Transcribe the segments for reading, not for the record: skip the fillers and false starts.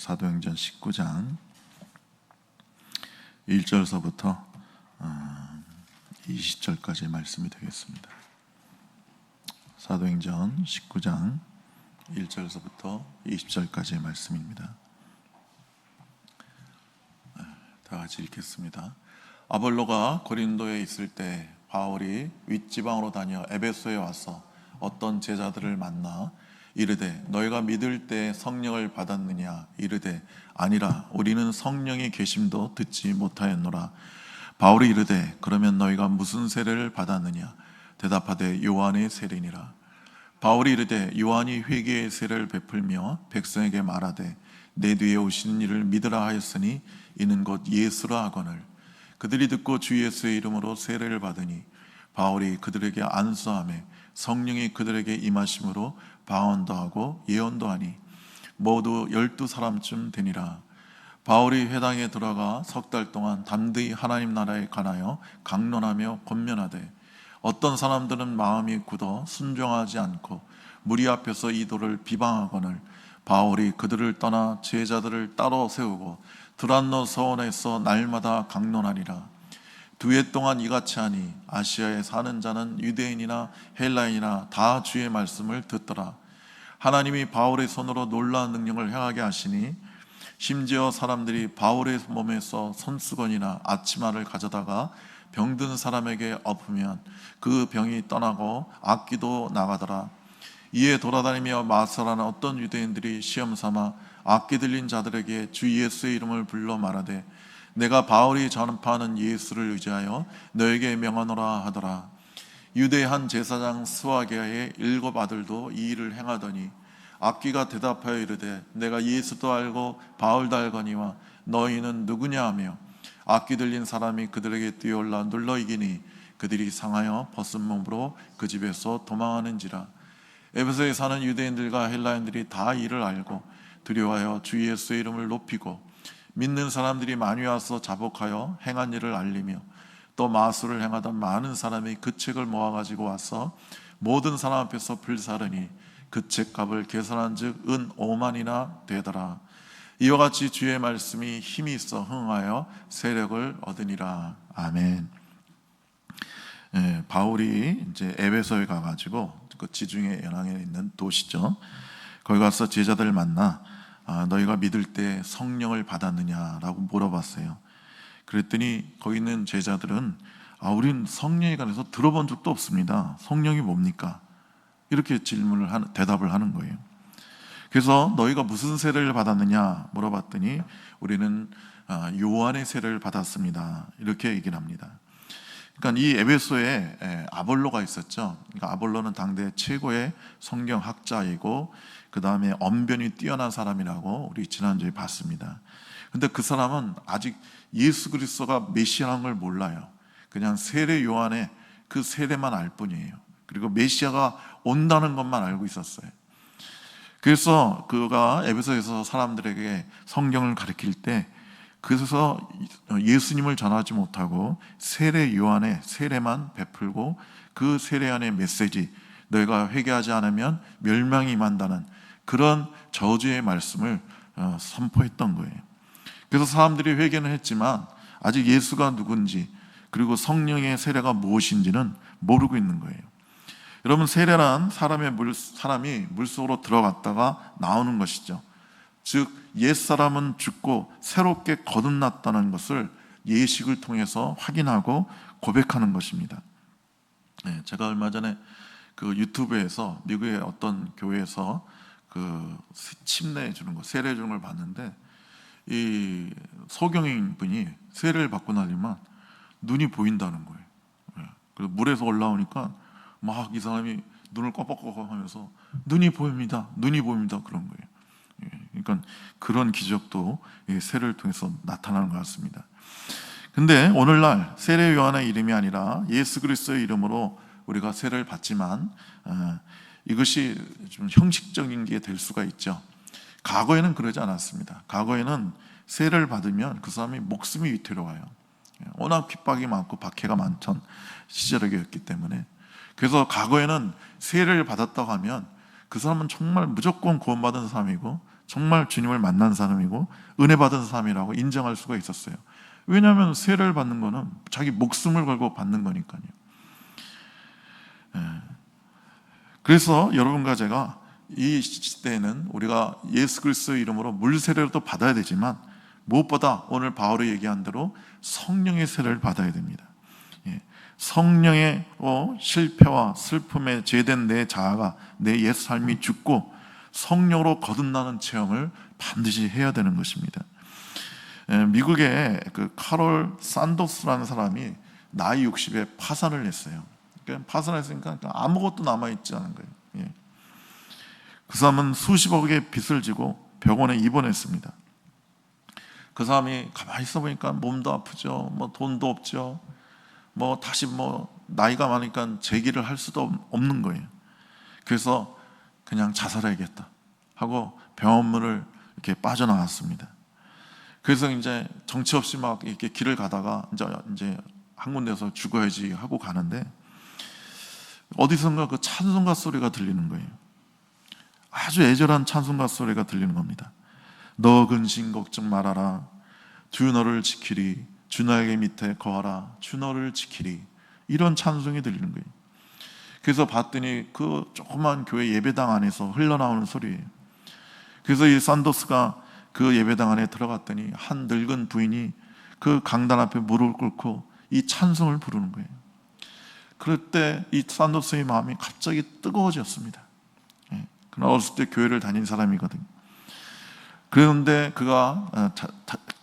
사도행전 19장 1절서부터 20절까지의 말씀이 되겠습니다. 사도행전 19장 1절서부터 20절까지의 말씀입니다. 다 같이 읽겠습니다. 아볼로가 고린도에 있을 때 바울이 윗지방으로 다녀 에베소에 와서 어떤 제자들을 만나 이르되 너희가 믿을 때 성령을 받았느냐? 이르되 아니라 우리는 성령의 계심도 듣지 못하였노라. 바울이 이르되 그러면 너희가 무슨 세례를 받았느냐? 대답하되 요한의 세례니라. 바울이 이르되 요한이 회개의 세례를 베풀며 백성에게 말하되 내 뒤에 오시는 이를 믿으라 하였으니 이는 곧 예수라 하거늘. 그들이 듣고 주 예수의 이름으로 세례를 받으니 바울이 그들에게 안수하며 성령이 그들에게 임하심으로 방언도 하고 예언도 하니 모두 12사람쯤 되니라. 바울이 회당에 들어가 석 달 동안 담대히 하나님 나라에 관하여 강론하며 권면하되 어떤 사람들은 마음이 굳어 순종하지 않고 무리 앞에서 이도를 비방하거늘 바울이 그들을 떠나 제자들을 따로 세우고 드란노 서원에서 날마다 강론하니라. 2해 동안 이같이 하니 아시아에 사는 자는 유대인이나 헬라인이나 다 주의 말씀을 듣더라. 하나님이 바울의 손으로 놀라운 능력을 행하게 하시니 심지어 사람들이 바울의 몸에서 손수건이나 앞치마를 가져다가 병든 사람에게 엎으면 그 병이 떠나고 악기도 나가더라. 이에 돌아다니며 마설하는 어떤 유대인들이 시험삼아 악기 들린 자들에게 주 예수의 이름을 불러 말하되 내가 바울이 전파하는 예수를 의지하여 너에게 명하노라 하더라. 유대의 한 제사장 스와게의 7 아들도 이 일을 행하더니 악기가 대답하여 이르되 내가 예수도 알고 바울도 알거니와 너희는 누구냐 하며 악기 들린 사람이 그들에게 뛰어올라 눌러 이기니 그들이 상하여 벗은 몸으로 그 집에서 도망하는지라. 에베소에 사는 유대인들과 헬라인들이 다 이를 알고 두려워하여 주 예수의 이름을 높이고 믿는 사람들이 많이 와서 자복하여 행한 일을 알리며 또 마술을 행하던 많은 사람이 그 책을 모아가지고 와서 모든 사람 앞에서 불사르니 그 책값을 계산한 즉 은 5만이나 되더라. 이와 같이 주의 말씀이 힘이 있어 흥하여 세력을 얻으니라. 아멘. 바울이 이제 에베소에 가가지고 그 지중해 연안에 있는 도시죠. 거기 가서 제자들을 만나 너희가 믿을 때 성령을 받았느냐라고 물어봤어요. 그랬더니 거기 있는 제자들은 우린 성령에 관해서 들어본 적도 없습니다. 성령이 뭡니까? 이렇게 대답을 하는 거예요. 그래서 너희가 무슨 세례를 받았느냐 물어봤더니 우리는 요한의 세례를 받았습니다. 이렇게 얘기를 합니다. 그러니까 이 에베소에 아볼로가 있었죠. 그러니까 아볼로는 당대 최고의 성경학자이고 그 다음에 언변이 뛰어난 사람이라고 우리 지난주에 봤습니다. 근데 그 사람은 아직 예수 그리스도가 메시아라는 걸 몰라요. 그냥 세례 요한의 그 세례만 알 뿐이에요. 그리고 메시아가 온다는 것만 알고 있었어요. 그래서 그가 에베소에서 사람들에게 성경을 가르칠 때 그래서 예수님을 전하지 못하고 세례 요한의 세례만 베풀고 그 세례 안의 메시지 너희가 회개하지 않으면 멸망이 임한다는 그런 저주의 말씀을 선포했던 거예요. 그래서 사람들이 회개는 했지만 아직 예수가 누군지 그리고 성령의 세례가 무엇인지는 모르고 있는 거예요. 여러분, 세례란 사람이 물속으로 들어갔다가 나오는 것이죠. 즉 옛사람은 죽고 새롭게 거듭났다는 것을 예식을 통해서 확인하고 고백하는 것입니다. 제가 얼마 전에 그 유튜브에서 미국의 어떤 교회에서 그 침례해 주는 거, 세례해 주는 걸 봤는데 이 소경인 분이 세례를 받고 나니만 눈이 보인다는 거예요. 그래서 물에서 올라오니까 막 이 사람이 눈을 껌뻑껌뻑 하면서 눈이 보입니다 그런 거예요. 그러니까 그런 기적도 세례를 통해서 나타나는 것 같습니다. 근데 오늘날 세례 요한의 이름이 아니라 예수 그리스도의 이름으로 우리가 세례를 받지만 이것이 좀 형식적인 게 될 수가 있죠. 과거에는 그러지 않았습니다. 과거에는 세례를 받으면 그 사람이 목숨이 위태로워요. 워낙 핍박이 많고 박해가 많던 시절이었기 때문에. 그래서 과거에는 세례를 받았다고 하면 그 사람은 정말 무조건 구원받은 사람이고 정말 주님을 만난 사람이고 은혜 받은 사람이라고 인정할 수가 있었어요. 왜냐하면 세례를 받는 거는 자기 목숨을 걸고 받는 거니까요. 그래서 여러분과 제가 이 시대에는 우리가 예수 그리스도의 이름으로 물 세례를 또 받아야 되지만 무엇보다 오늘 바울이 얘기한 대로 성령의 세례를 받아야 됩니다. 성령의 실패와 슬픔에 죄된 내 자아가, 내 옛 삶이 죽고 성령으로 거듭나는 체험을 반드시 해야 되는 것입니다. 미국의 그 카롤 산도스라는 사람이 나이 60에 파산을 했어요. 그러니까 파산했으니까 아무것도 남아있지 않은 거예요. 그 사람은 수십억의 빚을 지고 병원에 입원했습니다. 그 사람이 가만히 있어 보니까 몸도 아프죠, 뭐 돈도 없죠, 뭐 다시 나이가 많으니까 재기를 할 수도 없는 거예요. 그래서 그냥 자살해야겠다 하고 병원문을 이렇게 빠져나왔습니다. 그래서 이제 정처 없이 막 이렇게 길을 가다가 이제 한 군데서 죽어야지 하고 가는데 어디선가 그 찬송가 소리가 들리는 거예요. 아주 애절한 찬송가 소리가 들리는 겁니다. 너 근심 걱정 말아라, 주 너를 지키리, 주 너에게 밑에 거하라, 주 너를 지키리. 이런 찬송이 들리는 거예요. 그래서 봤더니 그 조그만 교회 예배당 안에서 흘러나오는 소리예요. 그래서 이 산도스가 그 예배당 안에 들어갔더니 한 늙은 부인이 그 강단 앞에 무릎을 꿇고 이 찬송을 부르는 거예요. 그럴 때 이 산도스의 마음이 갑자기 뜨거워졌습니다. 그러나 어렸을 때 교회를 다닌 사람이거든요. 그런데 그가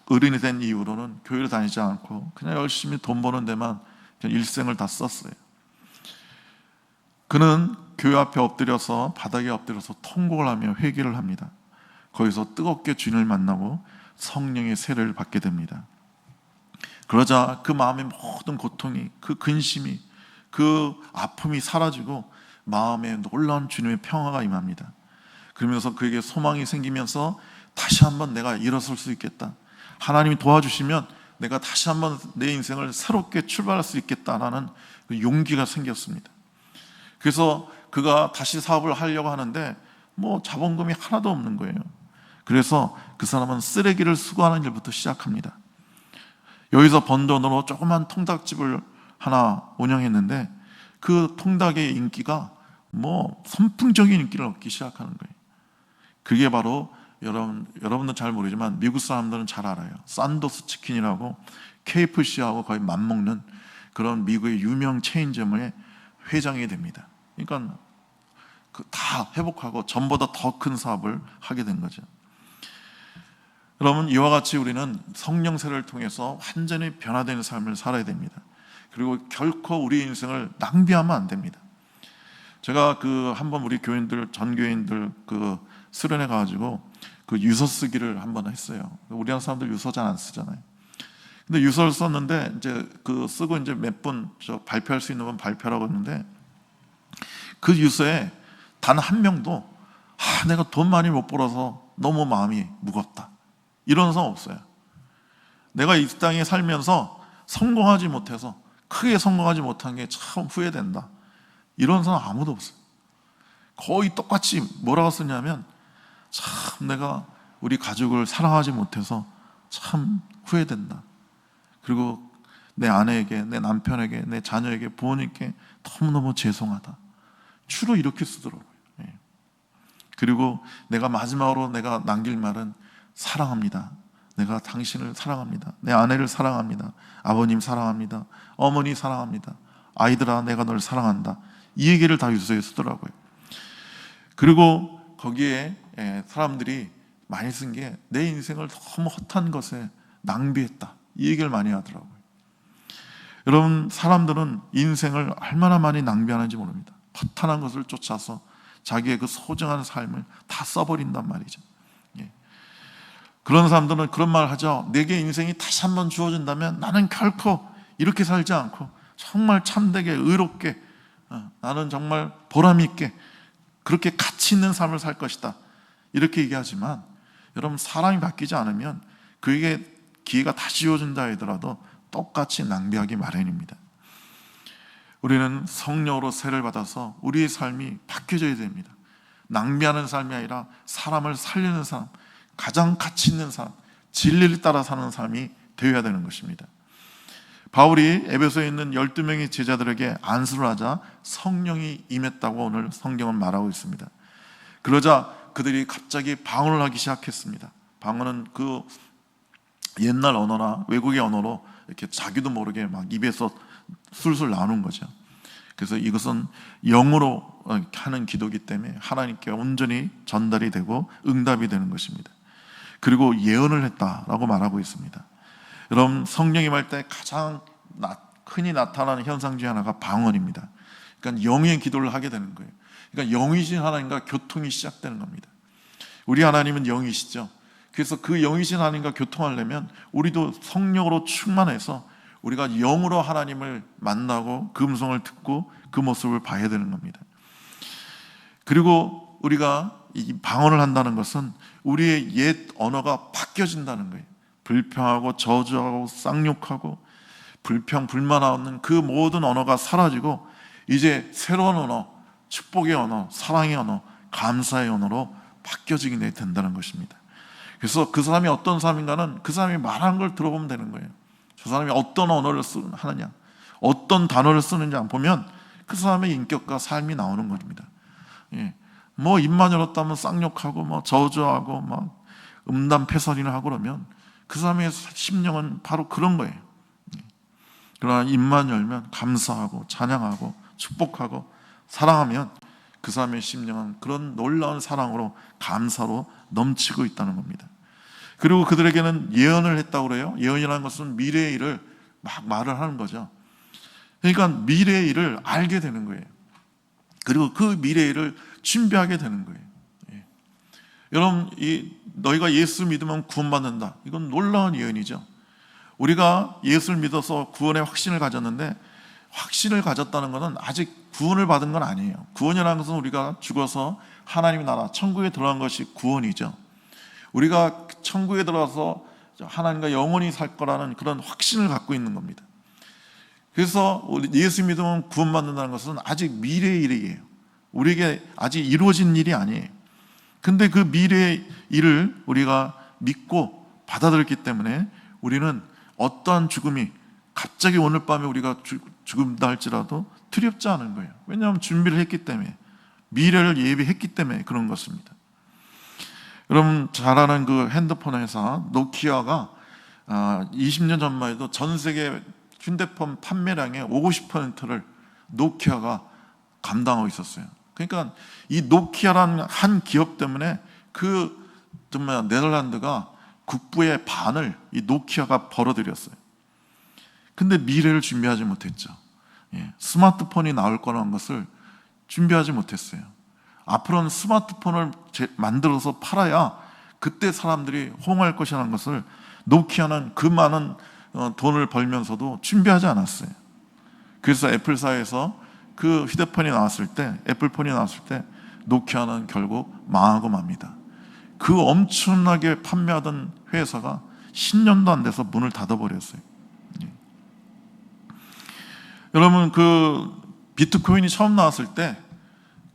어른이 된 이후로는 교회를 다니지 않고 그냥 열심히 돈 버는 데만 그냥 일생을 다 썼어요. 그는 교회 앞에 엎드려서 바닥에 엎드려서 통곡을 하며 회개를 합니다. 거기서 뜨겁게 주님을 만나고 성령의 세례를 받게 됩니다. 그러자 그 마음의 모든 고통이, 그 근심이, 그 아픔이 사라지고 마음에 놀라운 주님의 평화가 임합니다. 그러면서 그에게 소망이 생기면서 다시 한번 내가 일어설 수 있겠다, 하나님이 도와주시면 내가 다시 한번 내 인생을 새롭게 출발할 수 있겠다라는 그 용기가 생겼습니다. 그래서 그가 다시 사업을 하려고 하는데 자본금이 하나도 없는 거예요. 그래서 그 사람은 쓰레기를 수거하는 일부터 시작합니다. 여기서 번 돈으로 조그만 통닭집을 하나 운영했는데 그 통닭의 인기가 선풍적인 인기를 얻기 시작하는 거예요. 그게 바로 여러분도 잘 모르지만 미국 사람들은 잘 알아요. 산도스 치킨이라고 KFC하고 거의 맞먹는 그런 미국의 유명 체인점의 회장이 됩니다. 그러니까 다 회복하고 전보다 더 큰 사업을 하게 된 거죠. 여러분, 이와 같이 우리는 성령 세례를 통해서 완전히 변화되는 삶을 살아야 됩니다. 그리고 결코 우리 인생을 낭비하면 안 됩니다. 제가 한번 우리 교인들, 전 교인들 수련회 가가지고 유서 쓰기를 한번 했어요. 우리나라 사람들 유서 잘 안 쓰잖아요. 근데 유서를 썼는데 이제 쓰고 이제 몇 분 발표할 수 있는 건 발표라고 했는데 그 유서에 단 한 명도 내가 돈 많이 못 벌어서 너무 마음이 무겁다, 이런 사람 없어요. 내가 이 땅에 살면서 성공하지 못해서, 크게 성공하지 못한 게 참 후회된다, 이런 사람 아무도 없어요. 거의 똑같이 뭐라고 쓰냐면 참 내가 우리 가족을 사랑하지 못해서 참 후회된다, 그리고 내 아내에게, 내 남편에게, 내 자녀에게, 부모님께 너무너무 죄송하다, 주로 이렇게 쓰더라고요. 그리고 내가 마지막으로 내가 남길 말은 사랑합니다, 내가 당신을 사랑합니다, 내 아내를 사랑합니다, 아버님 사랑합니다, 어머니 사랑합니다, 아이들아 내가 널 사랑한다, 이 얘기를 다 유서에 쓰더라고요. 그리고 거기에 사람들이 많이 쓴 게 내 인생을 너무 헛한 것에 낭비했다, 이 얘기를 많이 하더라고요. 여러분, 사람들은 인생을 얼마나 많이 낭비하는지 모릅니다. 허탄한 것을 쫓아서 자기의 그 소중한 삶을 다 써버린단 말이죠. 그런 사람들은 그런 말을 하죠. 내게 인생이 다시 한번 주어진다면 나는 결코 이렇게 살지 않고 정말 참되게 의롭게, 나는 정말 보람 있게 그렇게 가치 있는 삶을 살 것이다, 이렇게 얘기하지만 여러분, 사람이 바뀌지 않으면 그에게 기회가 다시 주어진다 하더라도 똑같이 낭비하기 마련입니다. 우리는 성령으로 세례를 받아서 우리의 삶이 바뀌어져야 됩니다. 낭비하는 삶이 아니라 사람을 살리는 삶, 가장 가치 있는 삶, 진리를 따라 사는 삶이 되어야 되는 것입니다. 바울이 에베소에 있는 12명의 제자들에게 안수를 하자 성령이 임했다고 오늘 성경은 말하고 있습니다. 그러자 그들이 갑자기 방언을 하기 시작했습니다. 방언은 그 옛날 언어나 외국의 언어로 이렇게 자기도 모르게 막 입에서 술술 나오는 거죠. 그래서 이것은 영으로 하는 기도이기 때문에 하나님께 온전히 전달이 되고 응답이 되는 것입니다. 그리고 예언을 했다라고 말하고 있습니다. 여러분, 성령이 임할 때 가장 흔히 나타나는 현상 중에 하나가 방언입니다. 그러니까 영의 기도를 하게 되는 거예요. 그러니까 영이신 하나님과 교통이 시작되는 겁니다. 우리 하나님은 영이시죠. 그래서 그 영이신 하나님과 교통하려면 우리도 성령으로 충만해서 우리가 영으로 하나님을 만나고 그 음성을 듣고 그 모습을 봐야 되는 겁니다. 그리고 우리가 이 방언을 한다는 것은 우리의 옛 언어가 바뀌어진다는 거예요. 불평하고 저주하고 쌍욕하고 불평 불만하는 그 모든 언어가 사라지고 이제 새로운 언어, 축복의 언어, 사랑의 언어, 감사의 언어로 바뀌어지게 된다는 것입니다. 그래서 그 사람이 어떤 사람인가는 그 사람이 말하는 걸 들어보면 되는 거예요. 저 사람이 어떤 언어를 하느냐, 어떤 단어를 쓰는지 안 보면 그 사람의 인격과 삶이 나오는 겁니다. 뭐 입만 열었다면 쌍욕하고 뭐 저주하고 막 음담패설이나 하고 그러면 그 사람의 심령은 바로 그런 거예요. 그러나 입만 열면 감사하고 찬양하고 축복하고 사랑하면 그 사람의 심령은 그런 놀라운 사랑으로 감사로 넘치고 있다는 겁니다. 그리고 그들에게는 예언을 했다고 그래요. 예언이라는 것은 미래의 일을 막 말을 하는 거죠. 그러니까 미래의 일을 알게 되는 거예요. 그리고 그 미래의 일을 준비하게 되는 거예요. 여러분, 너희가 예수 믿으면 구원받는다. 이건 놀라운 예언이죠. 우리가 예수를 믿어서 구원의 확신을 가졌는데 확신을 가졌다는 것은 아직 구원을 받은 건 아니에요. 구원이라는 것은 우리가 죽어서 하나님의 나라, 천국에 들어간 것이 구원이죠. 우리가 천국에 들어가서 하나님과 영원히 살 거라는 그런 확신을 갖고 있는 겁니다. 그래서 예수 믿으면 구원받는다는 것은 아직 미래의 일이에요. 우리에게 아직 이루어진 일이 아니에요. 근데 그 미래의 일을 우리가 믿고 받아들였기 때문에 우리는 어떠한 죽음이 갑자기 오늘 밤에 우리가 죽음다 할지라도 두렵지 않은 거예요. 왜냐하면 준비를 했기 때문에, 미래를 예비했기 때문에 그런 것입니다. 여러분 잘 아는 그 핸드폰 회사 노키아가 20년 전만 해도 전 세계 휴대폰 판매량의 50%를 노키아가 감당하고 있었어요. 그러니까 이 노키아라는 한 기업 때문에 정말 네덜란드가 국부의 반을 이 노키아가 벌어들였어요. 근데 미래를 준비하지 못했죠. 스마트폰이 나올 거라는 것을 준비하지 못했어요. 앞으로는 스마트폰을 만들어서 팔아야 그때 사람들이 호응할 것이라는 것을 노키아는 그 많은 돈을 벌면서도 준비하지 않았어요. 그래서 애플사에서 그 휴대폰이 나왔을 때, 애플폰이 나왔을 때 노키아는 결국 망하고 맙니다. 그 엄청나게 판매하던 회사가 10년도 안 돼서 문을 닫아버렸어요. 여러분 그 비트코인이 처음 나왔을 때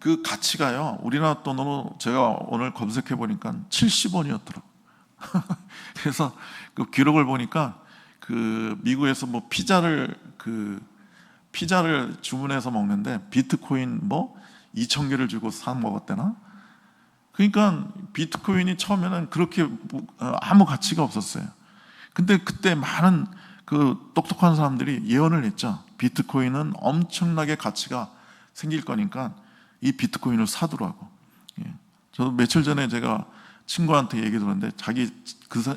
그 가치가요, 우리나라 돈으로 제가 오늘 검색해 보니까 70원이었더라고요. 그래서 그 기록을 보니까 그 미국에서 뭐 피자를 주문해서 먹는데 비트코인 뭐 2,000개를 주고 사 먹었대나? 그러니까 비트코인이 처음에는 그렇게 아무 가치가 없었어요. 근데 그때 많은 그 똑똑한 사람들이 예언을 했죠. 비트코인은 엄청나게 가치가 생길 거니까 이 비트코인을 사두라고. 저도 며칠 전에 제가 친구한테 얘기 들었는데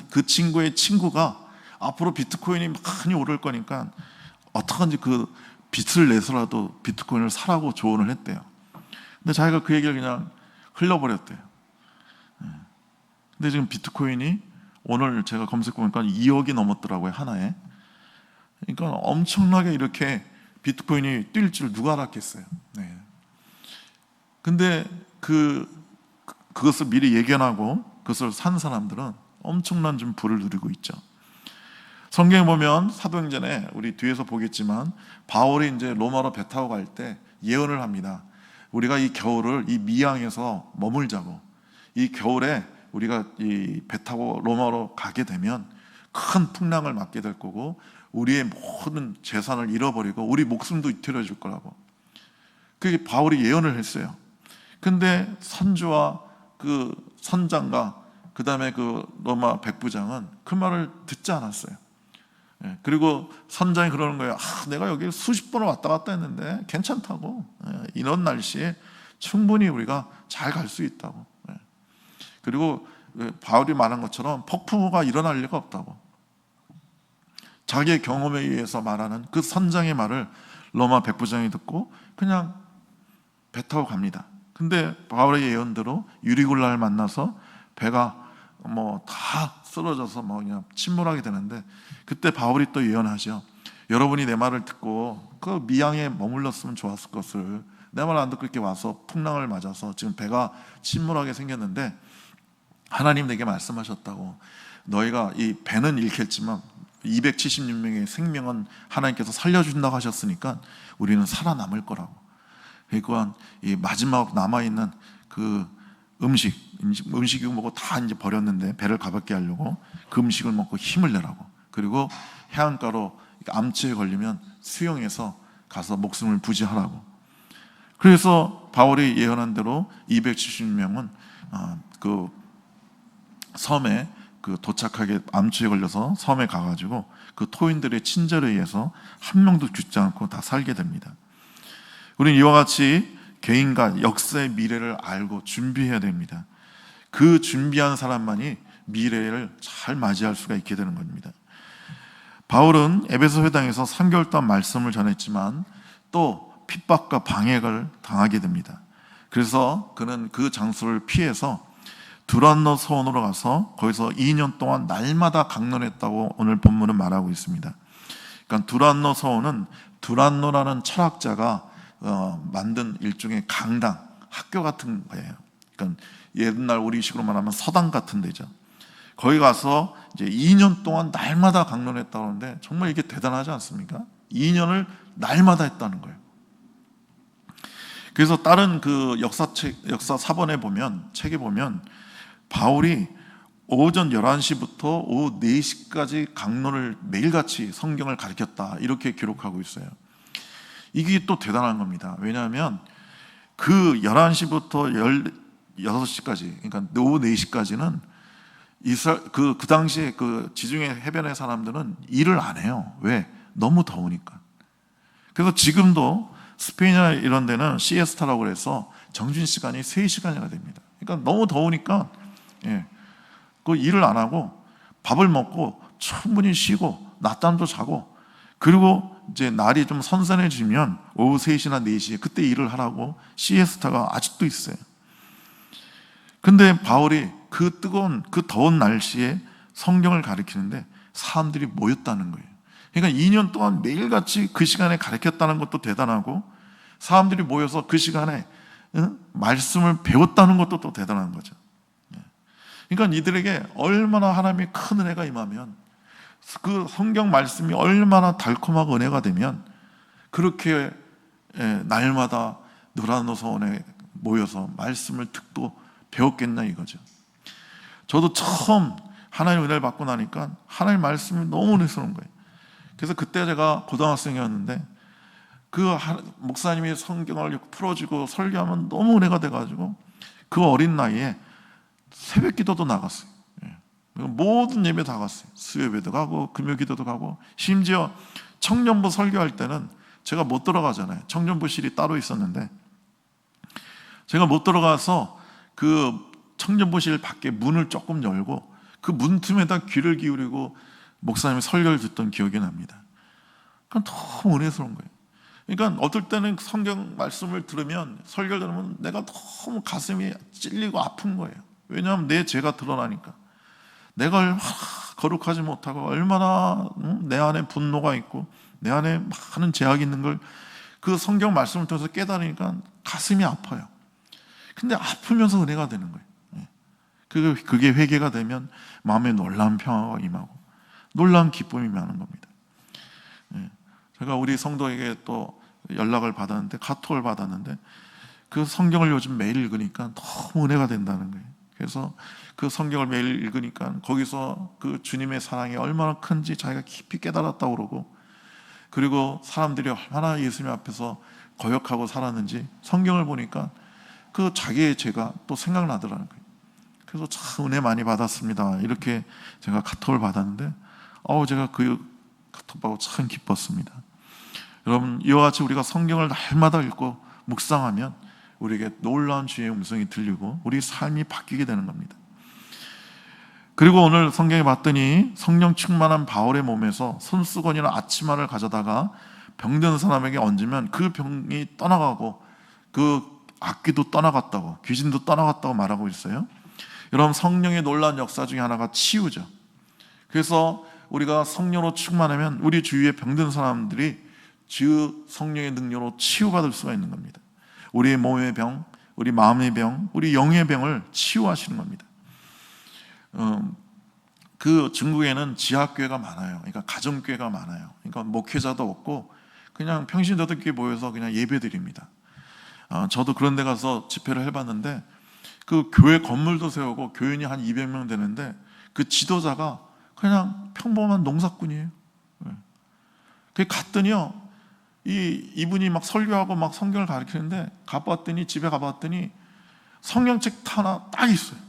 그 친구의 친구가 앞으로 비트코인이 많이 오를 거니까 어떡한지 그 빚을 내서라도 비트코인을 사라고 조언을 했대요. 근데 자기가 그 얘기를 그냥 흘려버렸대요. 근데 지금 비트코인이 오늘 제가 검색해보니까 2억이 넘었더라고요, 하나에. 그러니까 엄청나게 이렇게 비트코인이 뛸 줄 누가 알았겠어요. 근데 그것을 미리 예견하고 그것을 산 사람들은 엄청난 좀 부를 누리고 있죠. 성경에 보면 사도행전에 우리 뒤에서 보겠지만 바울이 이제 로마로 배 타고 갈 때 예언을 합니다. 우리가 이 겨울을 이 미양에서 머물자고, 이 겨울에 우리가 이 배 타고 로마로 가게 되면 큰 풍랑을 맞게 될 거고, 우리의 모든 재산을 잃어버리고 우리 목숨도 뒤틀어질 거라고, 그게 바울이 예언을 했어요. 근데 선주와 그 선장과 그 다음에 그 로마 백부장은 그 말을 듣지 않았어요. 그리고 선장이 그러는 거예요. 내가 여기 수십 번을 왔다 갔다 했는데 괜찮다고, 이런 날씨에 충분히 우리가 잘 갈 수 있다고. 그리고 바울이 말한 것처럼 폭풍우가 일어날 리가 없다고. 자기의 경험에 의해서 말하는 그 선장의 말을 로마 백부장이 듣고 그냥 배 타고 갑니다. 근데 바울의 예언대로 유리굴라를 만나서 배가 다 쓰러져서 그냥 침몰하게 되는데, 그때 바울이 또 예언하죠. 여러분이 내 말을 듣고 그 미양에 머물렀으면 좋았을 것을, 내 말 안 듣고 이렇게 와서 풍랑을 맞아서 지금 배가 침몰하게 생겼는데, 하나님 내게 말씀하셨다고. 너희가 이 배는 잃겠지만 276명의 생명은 하나님께서 살려준다고 하셨으니까 우리는 살아남을 거라고. 그러니까 이 마지막 남아있는 그 음식을 먹고 다 이제 버렸는데, 배를 가볍게 하려고 그 음식을 먹고 힘을 내라고. 그리고 해안가로 암초에 걸리면 수영해서 가서 목숨을 부지하라고. 그래서 바울이 예언한 대로 270명은 그 섬에 도착하게 암초에 걸려서 섬에 가가지고 그 토인들의 친절에 의해서 한 명도 죽지 않고 다 살게 됩니다. 우리는 이와 같이 개인과 역사의 미래를 알고 준비해야 됩니다. 그 준비한 사람만이 미래를 잘 맞이할 수가 있게 되는 겁니다. 바울은 에베소 회당에서 3개월 동안 말씀을 전했지만 또 핍박과 방해를 당하게 됩니다. 그래서 그는 그 장소를 피해서 두란노 서원으로 가서 거기서 2년 동안 날마다 강론했다고 오늘 본문은 말하고 있습니다. 그러니까 두란노 서원은 두란노라는 철학자가 만든 일종의 강당, 학교 같은 거예요. 그러니까 옛날 우리식으로 말하면 서당 같은 데죠. 거기 가서 이제 2년 동안 날마다 강론했다고 하는데, 정말 이게 대단하지 않습니까? 2년을 날마다 했다는 거예요. 그래서 다른 그 역사 사본에 보면, 책에 보면 바울이 오전 11시부터 오후 4시까지 강론을 매일같이 성경을 가르쳤다, 이렇게 기록하고 있어요. 이게 또 대단한 겁니다. 왜냐하면 그 11시부터 16시까지, 그러니까 오후 4시까지는 그 당시에 그 지중해 해변의 사람들은 일을 안 해요. 왜? 너무 더우니까. 그래서 지금도 스페인이나 이런 데는 시에스타라고 해서 정신시간이 3시간이나 됩니다. 그러니까 너무 더우니까 그 일을 안 하고 밥을 먹고 충분히 쉬고 낮잠도 자고, 그리고 이제 날이 좀 선선해지면 오후 3시나 4시에 그때 일을 하라고 시에스타가 아직도 있어요. 근데 바울이 그 뜨거운 그 더운 날씨에 성경을 가르치는데 사람들이 모였다는 거예요. 그러니까 2년 동안 매일같이 그 시간에 가르쳤다는 것도 대단하고, 사람들이 모여서 그 시간에 말씀을 배웠다는 것도 또 대단한 거죠. 그러니까 이들에게 얼마나 하나님의 큰 은혜가 임하면, 그 성경 말씀이 얼마나 달콤하고 은혜가 되면 그렇게 날마다 누라노 서원에 모여서 말씀을 듣고 배웠겠나 이거죠. 저도 처음 하나님의 은혜를 받고 나니까 하나님의 말씀이 너무 은혜스러운 거예요. 그래서 그때 제가 고등학생이었는데 그 목사님이 성경을 풀어주고 설교하면 너무 은혜가 돼가지고 그 어린 나이에 새벽 기도도 나갔어요. 모든 예배 다 갔어요. 수요예배도 가고 금요기도도 가고, 심지어 청년부 설교할 때는 제가 못 들어가잖아요. 청년부실이 따로 있었는데 제가 못 들어가서 그 청년부실 밖에 문을 조금 열고 그 문틈에다 귀를 기울이고 목사님의 설교를 듣던 기억이 납니다. 그러니까 너무 은혜스러운 거예요. 그러니까 어떨 때는 성경 말씀을 들으면, 설교를 들으면 내가 너무 가슴이 찔리고 아픈 거예요. 왜냐하면 내 죄가 드러나니까. 내가 얼마나 거룩하지 못하고 얼마나 내 안에 분노가 있고 내 안에 많은 죄악이 있는 걸 그 성경 말씀을 통해서 깨달으니까 가슴이 아파요. 근데 아프면서 은혜가 되는 거예요. 그게 회개가 되면 마음에 놀라운 평화가 임하고 놀라운 기쁨이 임하는 겁니다. 제가 우리 성도에게 또 연락을 받았는데, 카톡을 받았는데, 그 성경을 요즘 매일 읽으니까 너무 은혜가 된다는 거예요. 그래서 그 성경을 매일 읽으니까 거기서 그 주님의 사랑이 얼마나 큰지 자기가 깊이 깨달았다고 그러고, 그리고 사람들이 얼마나 예수님 앞에서 거역하고 살았는지 성경을 보니까 그 자기의 죄가 또 생각나더라는 거예요. 그래서 참 은혜 많이 받았습니다, 이렇게 제가 카톡을 받았는데 제가 그 카톡 받고 참 기뻤습니다. 여러분, 이와 같이 우리가 성경을 날마다 읽고 묵상하면 우리에게 놀라운 주의 음성이 들리고 우리 삶이 바뀌게 되는 겁니다. 그리고 오늘 성경에 봤더니 성령 충만한 바울의 몸에서 손수건이나 아치마를 가져다가 병든 사람에게 얹으면 그 병이 떠나가고 그 악귀도 떠나갔다고, 귀신도 떠나갔다고 말하고 있어요. 여러분, 성령의 놀라운 역사 중에 하나가 치유죠. 그래서 우리가 성령으로 충만하면 우리 주위에 병든 사람들이 주 성령의 능력으로 치유받을 수가 있는 겁니다. 우리의 몸의 병, 우리 마음의 병, 우리 영의 병을 치유하시는 겁니다. 그 중국에는 지하교회가 많아요. 그러니까 가정교회가 많아요. 그러니까 목회자도 없고 그냥 평신도들끼리 모여서 그냥 예배드립니다. 저도 그런 데 가서 집회를 해봤는데 그 교회 건물도 세우고 교인이 한 200명 되는데 그 지도자가 그냥 평범한 농사꾼이에요. 그 갔더니요, 이분이 막 설교하고 막 성경을 가르치는데 집에 가봤더니 성경책 하나 딱 있어요.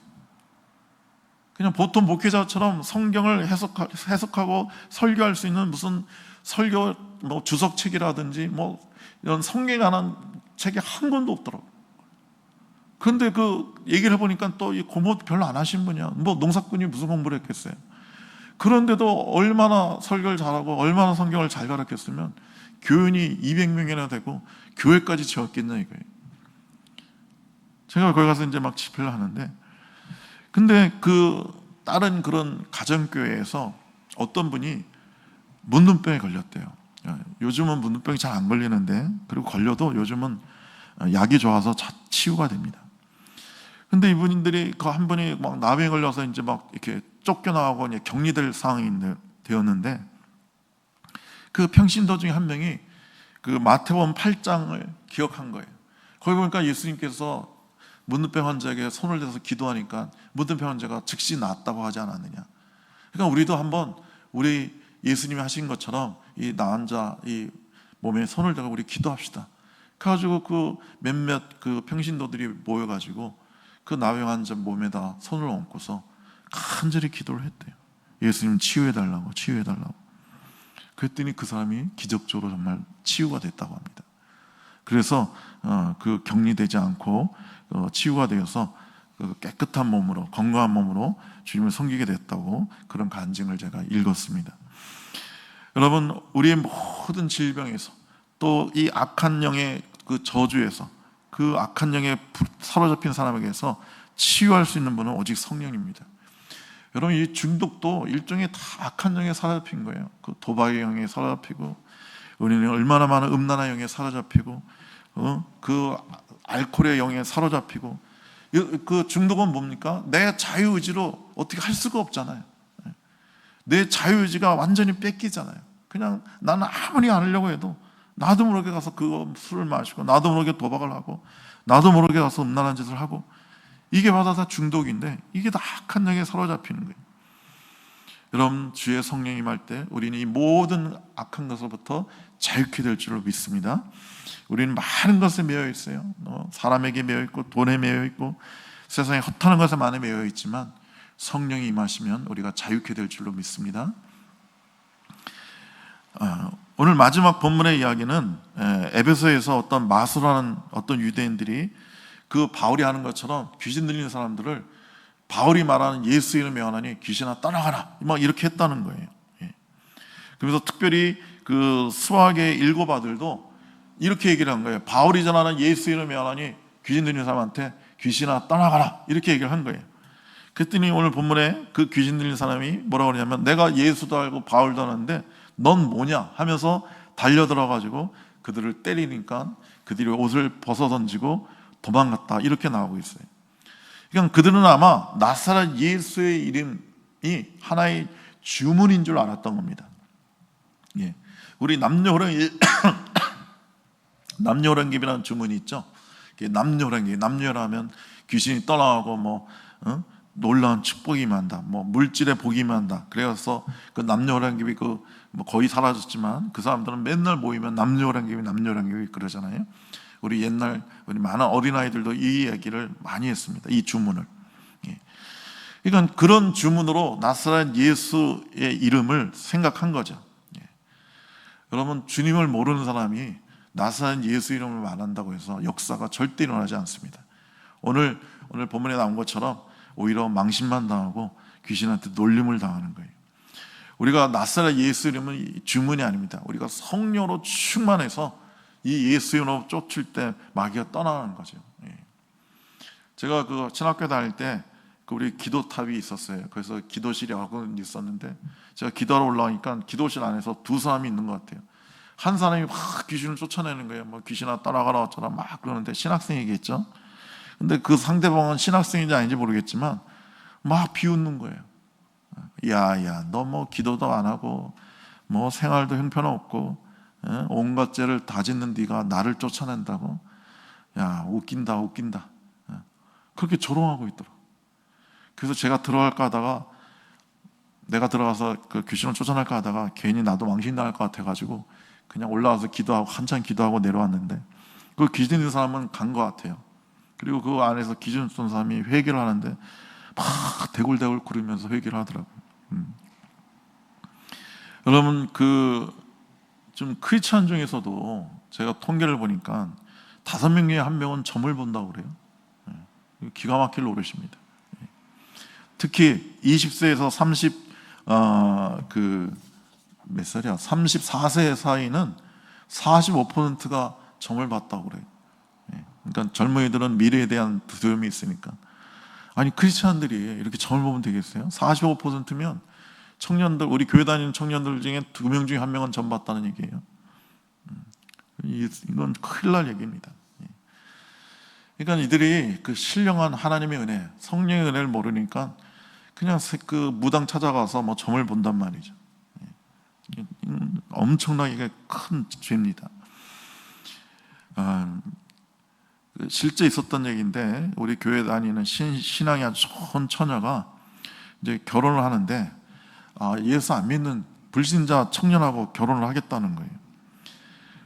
그냥 보통 목회자처럼 성경을 해석하고 설교할 수 있는 무슨 설교 뭐 주석책이라든지 뭐 이런 성경에 관한 책이 한 권도 없더라고요. 그런데 그 얘기를 해보니까 또 이 공부 별로 안 하신 분이야. 뭐 농사꾼이 무슨 공부를 했겠어요. 그런데도 얼마나 설교를 잘하고 얼마나 성경을 잘 가르쳤으면 교인이 200명이나 되고 교회까지 지었겠냐 이거예요. 제가 거기 가서 이제 막 집회를 하는데, 근데 그 다른 그런 가정교회에서 어떤 분이 문둥병에 걸렸대요. 요즘은 문둥병이 잘 안 걸리는데, 그리고 걸려도 요즘은 약이 좋아서 치유가 됩니다. 근데 이분들이 그 한 분이 막 나병에 걸려서 이제 막 이렇게 쫓겨나가고 이제 격리될 상황이 되었는데, 그 평신도 중에 한 명이 그 마태복음 8장을 기억한 거예요. 거기 보니까 예수님께서 문둥병 환자에게 손을 대서 기도하니까 문둥병 환자가 즉시 낫다고 하지 않았느냐. 그러니까 우리도 한번 우리 예수님이 하신 것처럼 이 나은 자 이 몸에 손을 대고 우리 기도합시다. 그래가지고 그 몇몇 그 평신도들이 모여가지고 그 나병 환자 몸에다 손을 얹고서 간절히 기도를 했대요. 예수님 치유해달라고, 치유해달라고. 그랬더니 그 사람이 기적적으로 정말 치유가 됐다고 합니다. 그래서 그 격리되지 않고 치유가 되어서 깨끗한 몸으로, 건강한 몸으로 주님을 섬기게 됐다고 그런 간증을 제가 읽었습니다. 여러분, 우리의 모든 질병에서 또 이 악한 영의 그 저주에서, 그 악한 영에 사로잡힌 사람에게서 치유할 수 있는 분은 오직 성령입니다. 여러분, 이 중독도 일종의 다 악한 영에 사로잡힌 거예요. 그 도박의 영에 사로잡히고, 우리는 얼마나 많은 음란한 영에 사로잡히고, 그 알코올의 영에 사로잡히고. 그 중독은 뭡니까? 내 자유의지로 어떻게 할 수가 없잖아요. 내 자유의지가 완전히 뺏기잖아요. 그냥 나는 아무리 안 하려고 해도 나도 모르게 가서 그 술을 마시고, 나도 모르게 도박을 하고, 나도 모르게 가서 음란한 짓을 하고, 이게 바로 다 중독인데, 이게 다 악한 영에 사로잡히는 거예요. 여러분, 주의 성령이 임할 때 우리는 이 모든 악한 것으로부터 자유케 될 줄로 믿습니다. 우리는 많은 것에 매여 있어요. 사람에게 매여 있고, 돈에 매여 있고, 세상에 허탄한 것에 많이 매여 있지만 성령이 임하시면 우리가 자유케 될 줄로 믿습니다. 오늘 마지막 본문의 이야기는 에베소에서 어떤 마술하는 어떤 유대인들이 그 바울이 하는 것처럼 귀신 들리는 사람들을 바울이 말하는 예수 이름에 원하니 귀신아 떠나가라, 막 이렇게 했다는 거예요. 그래서 특별히 그 수학의 일곱 아들도 이렇게 얘기를 한 거예요. 바울이 전하는 예수 이름에 원하니 귀신 들리는 사람한테 귀신아 떠나가라, 이렇게 얘기를 한 거예요. 그랬더니 오늘 본문에 그 귀신 들리는 사람이 뭐라고 그러냐면, 내가 예수도 알고 바울도 아는데 넌 뭐냐 하면서 달려들어가지고 그들을 때리니까 그들이 옷을 벗어 던지고 도망갔다, 이렇게 나오고 있어요. 그러니까 그들은 아마 나사렛 예수의 이름이 하나의 주문인 줄 알았던 겁니다. 우리 남녀호령집이라는 주문이 있죠. 남녀란 게, 남녀라면 귀신이 떠나가고 놀라운 축복이 임한다, 물질의 복이 임한다. 그래서 그 남녀란 게 거의 사라졌지만 그 사람들은 맨날 모이면 남녀란 게 그러잖아요. 우리 옛날 우리 많은 어린아이들도 이 얘기를 많이 했습니다. 이 주문을. 그러니까 그런 주문으로 나사렛 예수의 이름을 생각한 거죠. 여러분, 주님을 모르는 사람이 나사렛 예수 이름을 말한다고 해서 역사가 절대 일어나지 않습니다. 오늘 본문에 나온 것처럼 오히려 망신만 당하고 귀신한테 놀림을 당하는 거예요. 우리가 나사렛 예수 이름은 주문이 아닙니다. 우리가 성령으로 충만해서 이 예수 이름으로 쫓을 때 마귀가 떠나는 거죠. 제가 그 신학교 다닐 때 우리 기도탑이 있었어요. 그래서 기도실이 있었는데 제가 기도하러 올라가니까 기도실 안에서 두 사람이 있는 것 같아요. 한 사람이 막 귀신을 쫓아내는 거예요. 귀신아 따라가라 어쩌라 막 그러는데 신학생이겠죠. 근데 그 상대방은 신학생인지 아닌지 모르겠지만 막 비웃는 거예요. 야야, 너 기도도 안 하고 생활도 형편없고 온갖 죄를 다 짓는 네가 나를 쫓아낸다고? 야, 웃긴다. 그렇게 조롱하고 있더라고. 그래서 제가 들어갈까 하다가, 내가 들어가서 그 귀신을 쫓아낼까 하다가 괜히 나도 망신 당할 것 같아가지고 그냥 올라와서 한참 기도하고 내려왔는데, 그 귀신 있는 사람은 간 것 같아요. 그리고 그 안에서 귀신 있는 사람이 회개를 하는데 막 대굴대굴 구르면서 회개를 하더라고요. 여러분, 좀 크리스찬 중에서도 제가 통계를 보니까 5명 중에 1명은 점을 본다고 그래요. 기가 막힐 노릇입니다. 특히 20세에서 34세 사이는 45%가 점을 봤다고 그래요. 그러니까 젊은이들은 미래에 대한 두려움이 있으니까. 아니, 크리스찬들이 이렇게 점을 보면 되겠어요? 45%면 청년들, 우리 교회 다니는 청년들 중에 2명 중에 1명은 점 봤다는 얘기예요. 이건 큰일 날 얘기입니다. 그러니까 이들이 그 신령한 하나님의 은혜, 성령의 은혜를 모르니까 그냥 그 무당 찾아가서 점을 본단 말이죠. 엄청나게 큰 죄입니다. 실제 있었던 얘기인데, 우리 교회 다니는 신앙이 아주 좋은 처녀가 이제 결혼을 하는데 예수 안 믿는 불신자 청년하고 결혼을 하겠다는 거예요.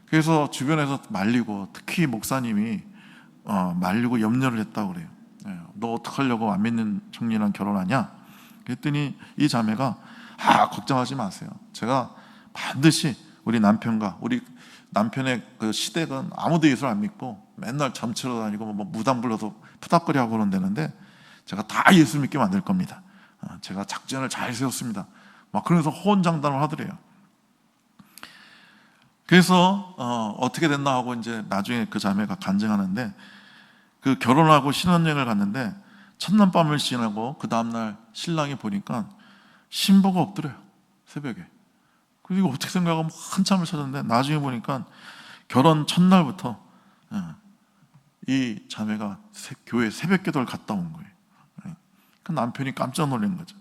그래서 주변에서 말리고, 특히 목사님이 말리고 염려를 했다고 그래요. 너 어떡하려고 안 믿는 청년이랑 결혼하냐? 그랬더니 이 자매가 걱정하지 마세요. 제가 반드시 우리 남편의 그 시댁은 아무도 예수를 안 믿고 맨날 점치러 다니고 무당 불러서 푸닥거리 하고 그런다는데 제가 다 예수 믿게 만들 겁니다. 제가 작전을 잘 세웠습니다. 막 그러면서 호언장담을 하더래요. 그래서 어떻게 됐나 하고 이제 나중에 그 자매가 간증하는데, 그 결혼하고 신혼여행을 갔는데 첫날 밤을 지나고 그 다음날 신랑이 보니까 신부가 없더래요, 새벽에. 그리고 어떻게 생각하면 한참을 찾았는데 나중에 보니까 결혼 첫날부터 이 자매가 교회 새벽 기도를 갔다 온 거예요. 그 남편이 깜짝 놀란 거죠.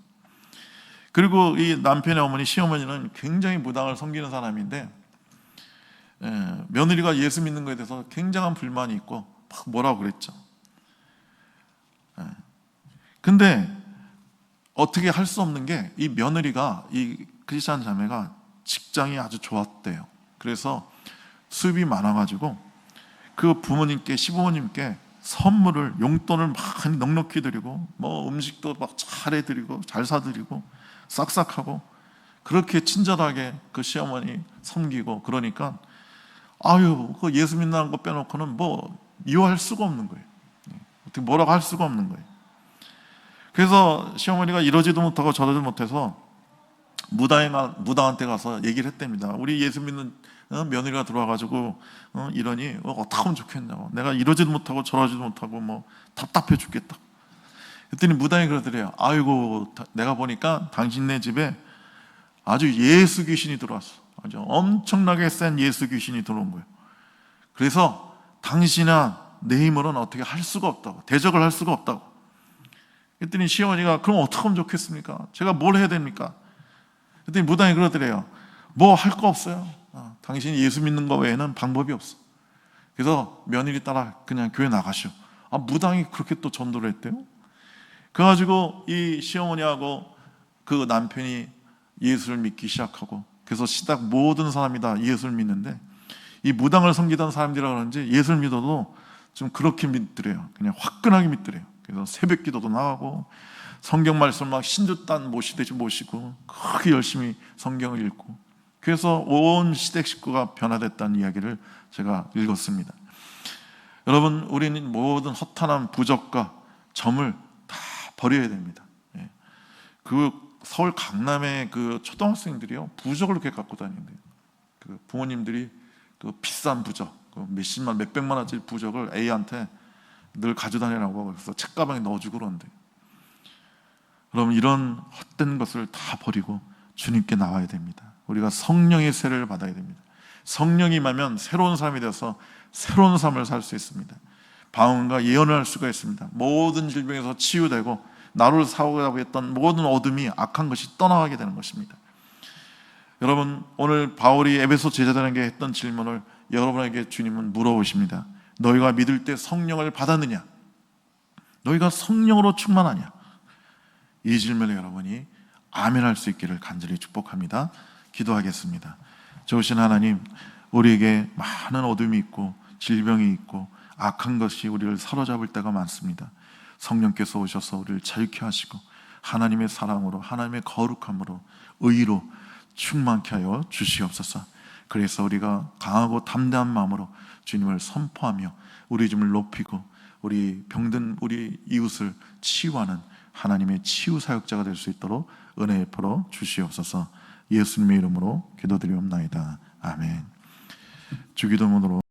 그리고 이 남편의 어머니, 시어머니는 굉장히 무당을 섬기는 사람인데 며느리가 예수 믿는 것에 대해서 굉장한 불만이 있고 막 뭐라고 그랬죠. 근데 어떻게 할 수 없는 게, 이 며느리가, 이 크리스찬 자매가 직장이 아주 좋았대요. 그래서 수입이 많아가지고 그 부모님께, 시부모님께 선물을, 용돈을 많이 넉넉히 드리고 음식도 막 잘 해드리고 잘 사드리고 싹싹하고, 그렇게 친절하게 그 시어머니 섬기고, 그러니까 그 예수 믿는 거 빼놓고는 이해할 수가 없는 거예요. 어떻게 뭐라고 할 수가 없는 거예요. 그래서 시어머니가 이러지도 못하고 저러지도 못해서 무당한테 가서 얘기를 했답니다. 우리 예수 믿는 며느리가 들어와가지고 이러니 어떻게 하면 좋겠냐고, 내가 이러지도 못하고 저러지도 못하고 답답해 죽겠다. 그랬더니 무당이 그러더래요. 아이고, 내가 보니까 당신네 집에 아주 예수 귀신이 들어왔어. 아주 엄청나게 센 예수 귀신이 들어온 거예요. 그래서 당신이나 내 힘으로는 어떻게 할 수가 없다고, 대적을 할 수가 없다고. 그랬더니 시어머니가 그럼 어떻게 하면 좋겠습니까? 제가 뭘 해야 됩니까? 그랬더니 무당이 그러더래요. 할 거 없어요. 당신이 예수 믿는 거 외에는 방법이 없어. 그래서 며느리 따라 그냥 교회 나가시오. 무당이 그렇게 또 전도를 했대요. 그래가지고 이 시어머니하고 그 남편이 예수를 믿기 시작하고, 그래서 시작 모든 사람이 다 예수를 믿는데, 이 무당을 섬기던 사람들이라 그런지 예수를 믿어도 좀 그렇게 믿더래요. 그냥 화끈하게 믿더래요. 그래서 새벽 기도도 나가고 성경 말씀 막 신주단 모시듯이 모시고 그렇게 열심히 성경을 읽고, 그래서 온 시댁 식구가 변화됐다는 이야기를 제가 읽었습니다. 여러분, 우리는 모든 허탄한 부적과 점을 다 버려야 됩니다. 그 서울 강남의 그 초등학생들이요, 부적을 이렇게 갖고 다니는데요. 그 부모님들이 그 비싼 부적, 그 몇십만, 몇백만 원짜리 부적을 A한테 늘 가져다니라고 그래서 책가방에 넣어주고 그러는데, 여러분, 이런 헛된 것을 다 버리고 주님께 나와야 됩니다. 우리가 성령의 세례를 받아야 됩니다. 성령이 임하면 새로운 사람이 되어서 새로운 삶을 살 수 있습니다. 방언과 예언을 할 수가 있습니다. 모든 질병에서 치유되고 나를 사오라고 했던 모든 어둠이, 악한 것이 떠나가게 되는 것입니다. 여러분, 오늘 바울이 에베소 제자들에게 했던 질문을 여러분에게 주님은 물어보십니다. 너희가 믿을 때 성령을 받았느냐? 너희가 성령으로 충만하냐? 이 질문에 여러분이 아멘할 수 있기를 간절히 축복합니다. 기도하겠습니다. 좋으신 하나님, 우리에게 많은 어둠이 있고 질병이 있고 악한 것이 우리를 사로잡을 때가 많습니다. 성령께서 오셔서 우리를 자유케 하시고 하나님의 사랑으로, 하나님의 거룩함으로, 의로 충만케 하여 주시옵소서. 그래서 우리가 강하고 담대한 마음으로 주님을 선포하며 우리 주님을 높이고 우리 병든 우리 이웃을 치유하는 하나님의 치유 사역자가 될 수 있도록 은혜 베풀어 주시옵소서. 예수님의 이름으로 기도드리옵나이다. 아멘. 주기도문으로